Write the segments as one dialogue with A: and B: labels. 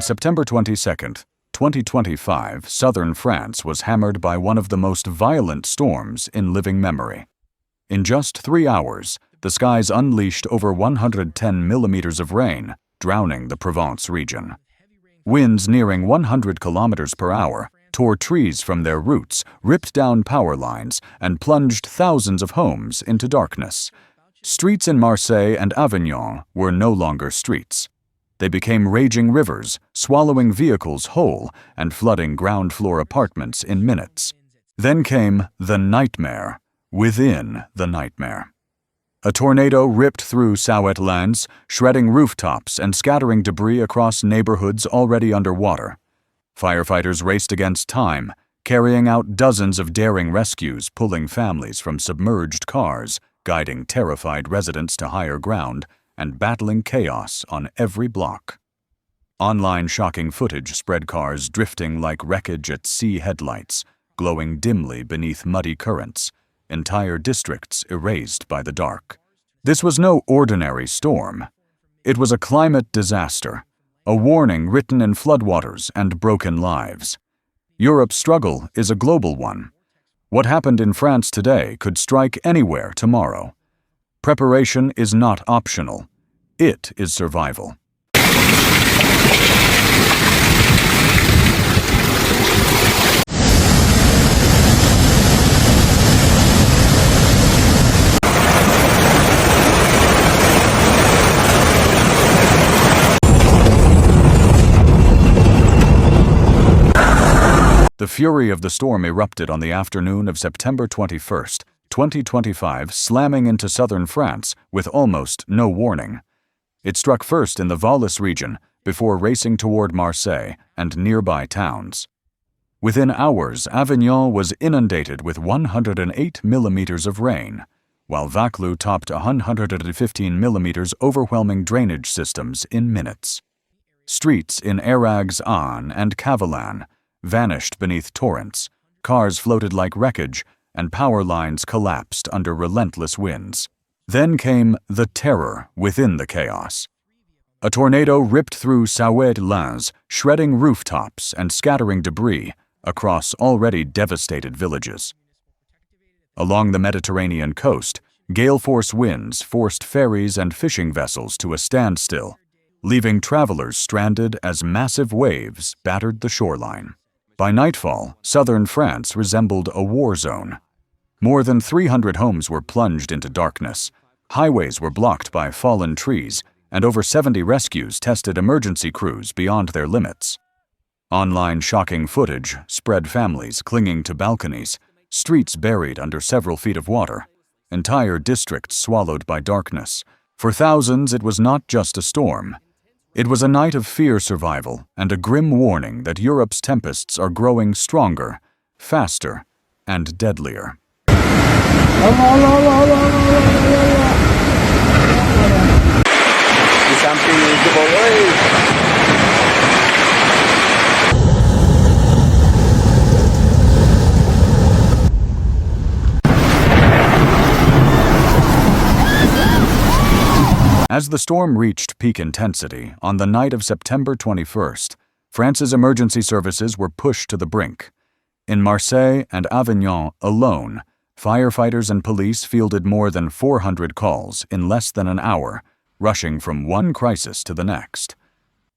A: September 22nd, 2025, southern France was hammered by one of the most violent storms in living memory. In just 3 hours, the skies unleashed over 110 millimeters of rain, drowning the Provence region. Winds nearing 100 kilometers per hour tore trees from their roots, ripped down power lines, and plunged thousands of homes into darkness. Streets in Marseille and Avignon were no longer streets. They became raging rivers, swallowing vehicles whole and flooding ground-floor apartments in minutes. Then came the nightmare within the nightmare. A tornado ripped through Souet-Lens, shredding rooftops and scattering debris across neighborhoods already underwater. Firefighters raced against time, carrying out dozens of daring rescues, pulling families from submerged cars, guiding terrified residents to higher ground, and battling chaos on every block. Online shocking footage spread cars drifting like wreckage at sea headlights, glowing dimly beneath muddy currents, entire districts erased by the dark. This was no ordinary storm. It was a climate disaster, a warning written in floodwaters and broken lives. Europe's struggle is a global one. What happened in France today could strike anywhere tomorrow. Preparation is not optional. It is survival. The fury of the storm erupted on the afternoon of September 21st, 2025, slamming into southern France with almost no warning. It struck first in the Valais region before racing toward Marseille and nearby towns. Within hours, Avignon was inundated with 108 millimeters of rain, while Vaucluse topped 115 millimeters, overwhelming drainage systems in minutes. Streets in Arags-An and Cavalan vanished beneath torrents, cars floated like wreckage, and power lines collapsed under relentless winds. Then came the terror within the chaos. A tornado ripped through Souet-Lens, shredding rooftops and scattering debris across already devastated villages. Along the Mediterranean coast, gale-force winds forced ferries and fishing vessels to a standstill, leaving travelers stranded as massive waves battered the shoreline. By nightfall, southern France resembled a war zone. More than 300 homes were plunged into darkness. Highways were blocked by fallen trees, and over 70 rescues tested emergency crews beyond their limits. Online shocking footage spread families clinging to balconies, streets buried under several feet of water, entire districts swallowed by darkness. For thousands, it was not just a storm. It was a night of fear survival and a grim warning that Europe's tempests are growing stronger, faster, and deadlier. As the storm reached peak intensity on the night of September 21st, France's emergency services were pushed to the brink. In Marseille and Avignon alone, firefighters and police fielded more than 400 calls in less than an hour, rushing from one crisis to the next.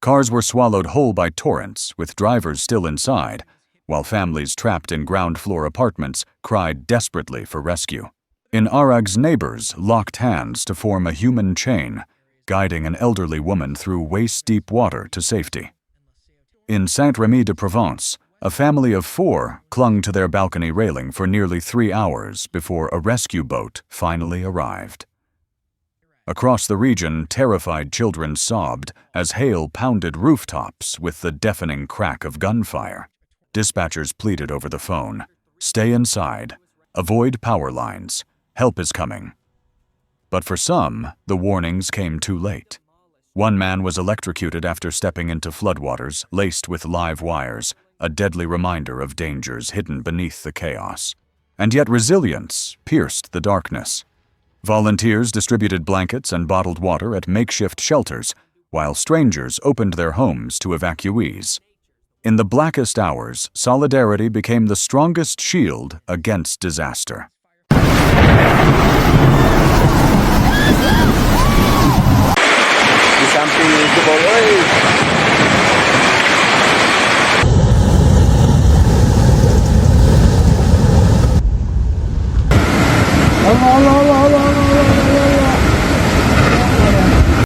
A: Cars were swallowed whole by torrents, with drivers still inside, while families trapped in ground-floor apartments cried desperately for rescue. In Arags, neighbors locked hands to form a human chain, guiding an elderly woman through waist-deep water to safety. In Saint-Rémy-de-Provence, a family of 4 clung to their balcony railing for nearly 3 hours before a rescue boat finally arrived. Across the region, terrified children sobbed as hail pounded rooftops with the deafening crack of gunfire. Dispatchers pleaded over the phone, "Stay inside, avoid power lines, help is coming." But for some, the warnings came too late. One man was electrocuted after stepping into floodwaters laced with live wires, a deadly reminder of dangers hidden beneath the chaos. And yet resilience pierced the darkness. Volunteers distributed blankets and bottled water at makeshift shelters, while strangers opened their homes to evacuees. In the blackest hours, solidarity became the strongest shield against disaster.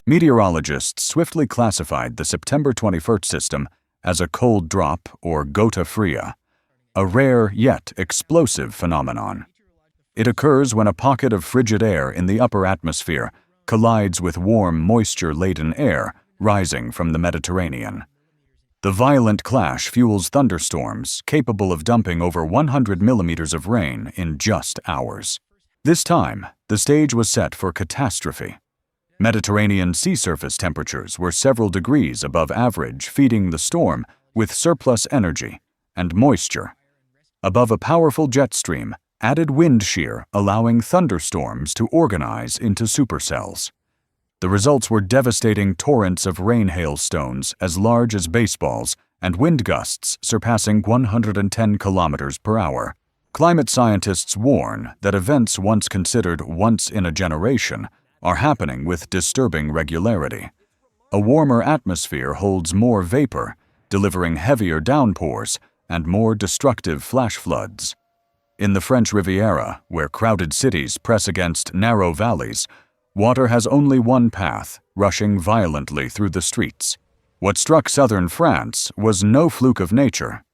A: Meteorologists swiftly classified the September 21st system as a cold drop or gota fria, a rare yet explosive phenomenon. It occurs when a pocket of frigid air in the upper atmosphere collides with warm, moisture-laden air rising from the Mediterranean. The violent clash fuels thunderstorms capable of dumping over 100 millimeters of rain in just hours. This time, the stage was set for catastrophe. Mediterranean sea surface temperatures were several degrees above average, feeding the storm with surplus energy and moisture. Above a powerful jet stream, added wind shear allowing thunderstorms to organize into supercells. The results were devastating torrents of rain hailstones as large as baseballs and wind gusts surpassing 110 kilometers per hour. Climate scientists warn that events once considered once in a generation are happening with disturbing regularity. A warmer atmosphere holds more vapor, delivering heavier downpours and more destructive flash floods. In the French Riviera, where crowded cities press against narrow valleys, water has only one path, rushing violently through the streets. What struck southern France was no fluke of nature.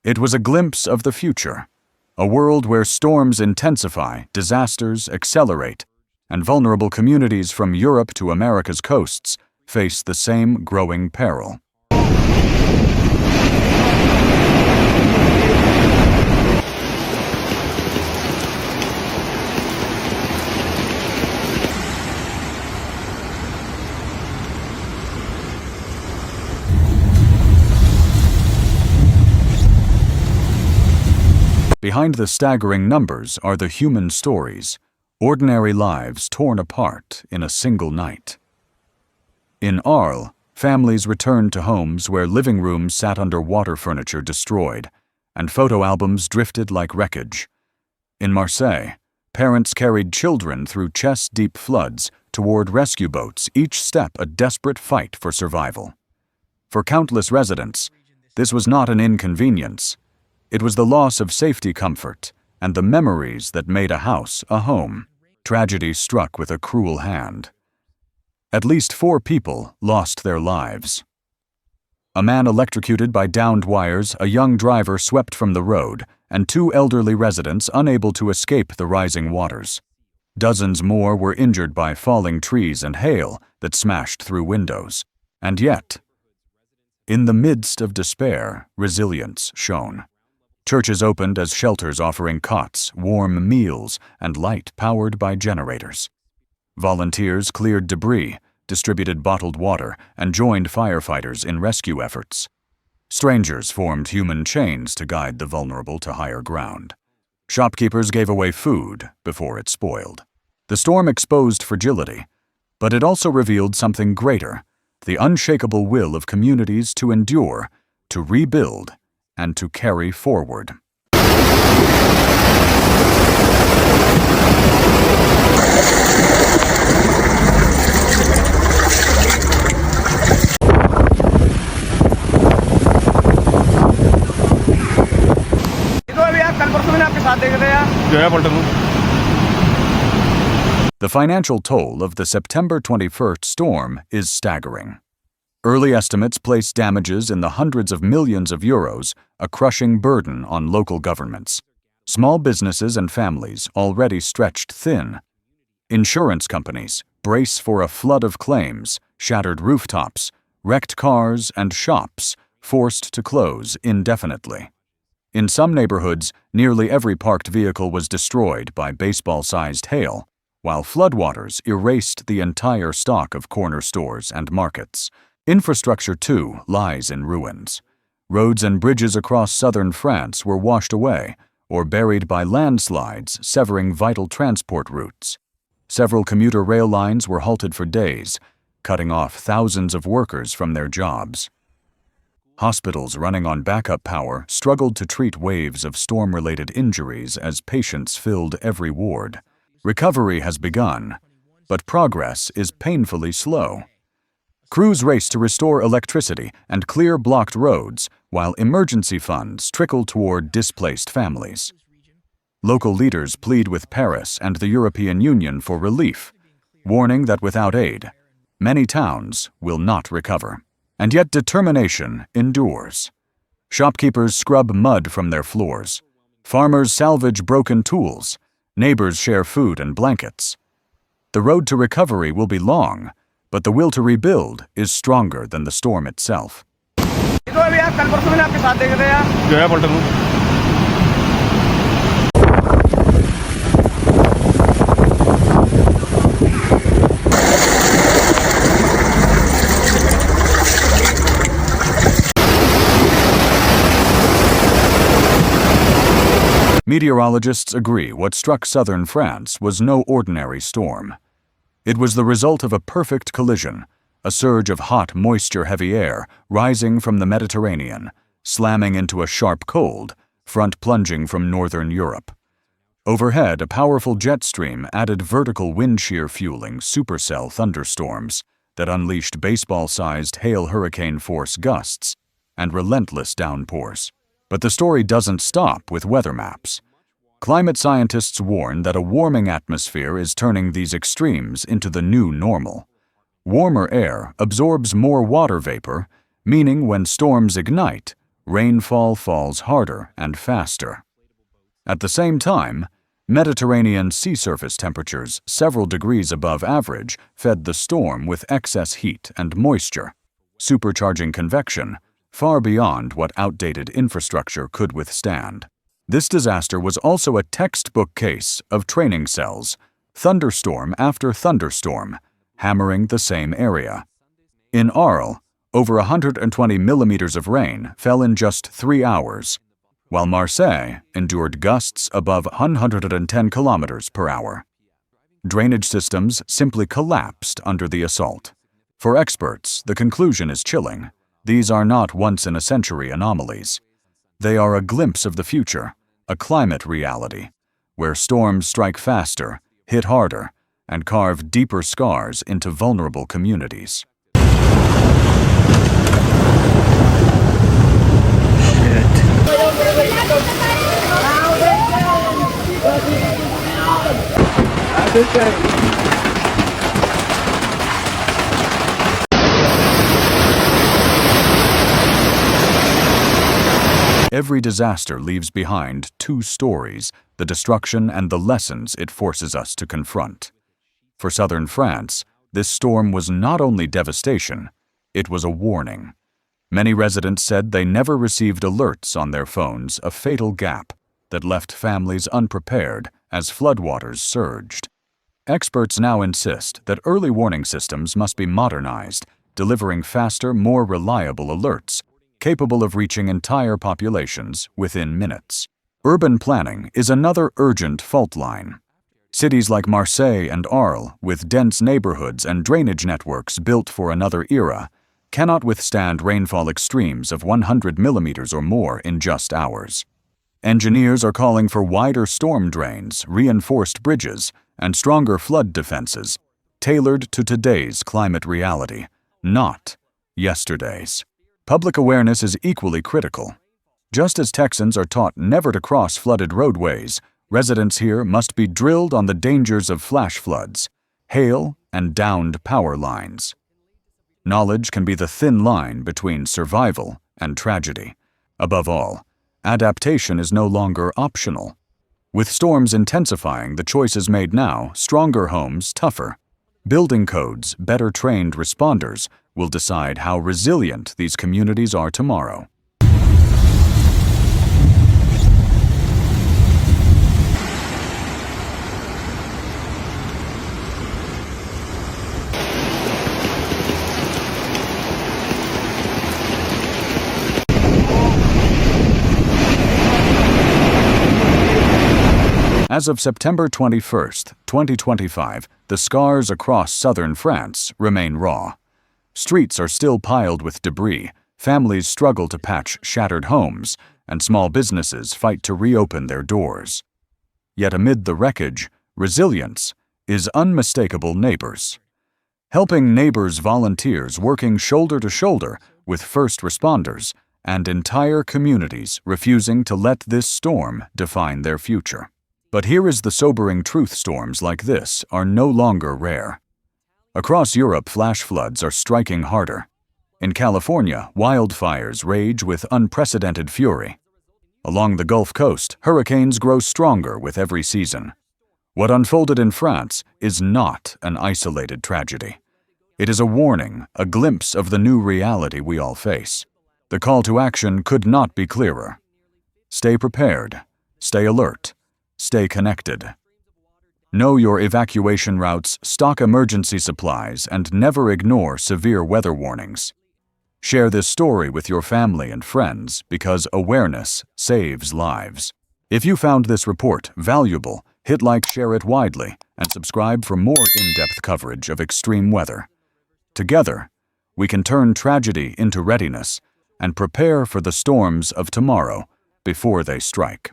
A: It was a glimpse of the future, a world where storms intensify, disasters accelerate, and vulnerable communities from Europe to America's coasts face the same growing peril. Behind the staggering numbers are the human stories, ordinary lives torn apart in a single night. In Arles, families returned to homes where living rooms sat under water furniture destroyed, and photo albums drifted like wreckage. In Marseille, parents carried children through chest-deep floods toward rescue boats, each step a desperate fight for survival. For countless residents, this was not an inconvenience. It was the loss of safety comfort and the memories that made a house a home. Tragedy struck with a cruel hand. At least 4 people lost their lives. A man electrocuted by downed wires, a young driver swept from the road, and 2 elderly residents unable to escape the rising waters. Dozens more were injured by falling trees and hail that smashed through windows. And yet, in the midst of despair, resilience shone. Churches opened as shelters offering cots, warm meals, and light powered by generators. Volunteers cleared debris, distributed bottled water, and joined firefighters in rescue efforts. Strangers formed human chains to guide the vulnerable to higher ground. Shopkeepers gave away food before it spoiled. The storm exposed fragility, but it also revealed something greater, the unshakable will of communities to endure, to rebuild, and to carry forward. The financial toll of the September 21st storm is staggering. Early estimates place damages in the hundreds of millions of euros, a crushing burden on local governments. Small businesses and families already stretched thin. Insurance companies brace for a flood of claims, shattered rooftops, wrecked cars, and shops forced to close indefinitely. In some neighborhoods, nearly every parked vehicle was destroyed by baseball-sized hail, while floodwaters erased the entire stock of corner stores and markets. Infrastructure, too, lies in ruins. Roads and bridges across southern France were washed away or buried by landslides severing vital transport routes. Several commuter rail lines were halted for days, cutting off thousands of workers from their jobs. Hospitals running on backup power struggled to treat waves of storm-related injuries as patients filled every ward. Recovery has begun, but progress is painfully slow. Crews race to restore electricity and clear blocked roads, while emergency funds trickle toward displaced families. Local leaders plead with Paris and the European Union for relief, warning that without aid, many towns will not recover. And yet determination endures. Shopkeepers scrub mud from their floors. Farmers salvage broken tools. Neighbors share food and blankets. The road to recovery will be long, but the will to rebuild is stronger than the storm itself. Meteorologists agree what struck southern France was no ordinary storm. It was the result of a perfect collision, a surge of hot, moisture-heavy air rising from the Mediterranean, slamming into a sharp cold, front-plunging from northern Europe. Overhead, a powerful jet stream added vertical wind shear fueling supercell thunderstorms that unleashed baseball-sized hail hurricane-force gusts and relentless downpours. But the story doesn't stop with weather maps. Climate scientists warn that a warming atmosphere is turning these extremes into the new normal. Warmer air absorbs more water vapor, meaning when storms ignite, rainfall falls harder and faster. At the same time, Mediterranean sea surface temperatures several degrees above average fed the storm with excess heat and moisture, supercharging convection far beyond what outdated infrastructure could withstand. This disaster was also a textbook case of training cells, thunderstorm after thunderstorm, hammering the same area. In Arles, over 120 millimeters of rain fell in just 3 hours, while Marseille endured gusts above 110 kilometers per hour. Drainage systems simply collapsed under the assault. For experts, the conclusion is chilling. These are not once-in-a-century anomalies. They are a glimpse of the future, a climate reality, where storms strike faster, hit harder, and carve deeper scars into vulnerable communities. Every disaster leaves behind 2 stories, the destruction and the lessons it forces us to confront. For southern France, this storm was not only devastation, it was a warning. Many residents said they never received alerts on their phones, a fatal gap that left families unprepared as floodwaters surged. Experts now insist that early warning systems must be modernized, delivering faster, more reliable alerts, capable of reaching entire populations within minutes. Urban planning is another urgent fault line. Cities like Marseille and Arles, with dense neighborhoods and drainage networks built for another era, cannot withstand rainfall extremes of 100 millimeters or more in just hours. Engineers are calling for wider storm drains, reinforced bridges, and stronger flood defenses, tailored to today's climate reality, not yesterday's. Public awareness is equally critical. Just as Texans are taught never to cross flooded roadways, residents here must be drilled on the dangers of flash floods, hail, and downed power lines. Knowledge can be the thin line between survival and tragedy. Above all, adaptation is no longer optional. With storms intensifying, the choices made now, stronger homes, tougher. Building codes, better trained responders, will decide how resilient these communities are tomorrow. As of September 21st, 2025, the scars across southern France remain raw. Streets are still piled with debris, families struggle to patch shattered homes, and small businesses fight to reopen their doors. Yet amid the wreckage, resilience is unmistakable. Neighbors. Helping neighbors, volunteers working shoulder to shoulder with first responders, and entire communities refusing to let this storm define their future. But here is the sobering truth: storms like this are no longer rare. Across Europe, flash floods are striking harder. In California, wildfires rage with unprecedented fury. Along the Gulf Coast, hurricanes grow stronger with every season. What unfolded in France is not an isolated tragedy. It is a warning, a glimpse of the new reality we all face. The call to action could not be clearer. Stay prepared, stay alert, stay connected. Know your evacuation routes, stock emergency supplies, and never ignore severe weather warnings. Share this story with your family and friends because awareness saves lives. If you found this report valuable, hit like, share it widely, and subscribe for more in-depth coverage of extreme weather. Together, we can turn tragedy into readiness and prepare for the storms of tomorrow before they strike.